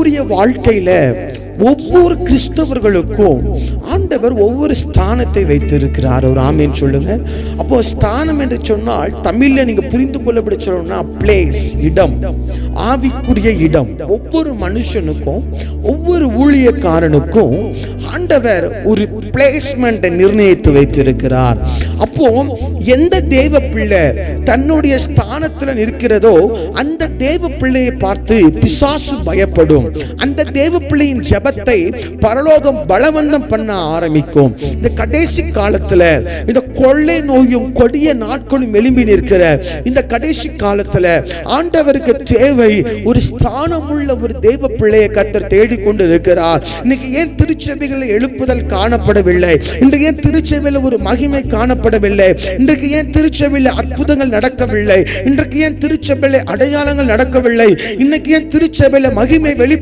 நம்முடைய வாழ்க்கையில ஒவ்வொரு கிறிஸ்தவர்களுக்கும் ஆண்டவர் ஒவ்வொரு ஸ்தானத்தை வைத்திருக்கிறார். ஒரு ஆமேன் சொல்லுங்க. அப்போ ஸ்தானம் என்று சொன்னால் தமிழ்ல நீங்க புரிந்து கொள்ளப்பட சொல்லணும்னா பிளேஸ், இடம், ஆவிக்குரிய இடம். ஒவ்வொரு மனுஷனுக்கும் ஒவ்வொரு ஊழியக்காரனுக்கும் ஆண்டவர் ஒரு பிளேஸ்மெண்ட் நிர்ணயித்து வைத்திருக்கிறார். அப்போ எந்த தேவ பிள்ளை தன்னுடைய ஸ்தானத்துல நிற்கிறதோ அந்த தேவ பிள்ளையை பார்த்து பிசாசு பயப்படும். அந்த தேவ பிள்ளையின் ஜெபத்தை பரலோகம் பலவந்தம் பண்ண ஆரம்பிக்கும். இந்த கடைசி காலத்துல இந்த கொள்ளை நோயும் கொடிய நாட்களும் எழும்பி நிற்கிற இந்த கடைசி காலத்துல ஆண்டவருக்கு தேவை ஒரு ஸ்தானமுள்ள ஒரு தேவ பிள்ளையை கர்த்தர் தேடிக்கொண்டு இருக்கிறார். இன்னைக்கு ஏன் திருச்சபைகளில் எழுப்புதல் காணப்படவில்லை? இன்றைக்கு ஏன் திருச்சபையில் ஒரு மகிமை காணப்படவில்லை? இன்றைக்கு ஏன் திருச்சபையில் அற்புதங்கள் நடக்கவில்லை? இன்றைக்கு ஏன் திருச்சபையில் அடையாளங்கள் நடக்கவில்லை? இன்னைக்கு ஏன் திருச்சபையில் மகிமை வெளிப்பட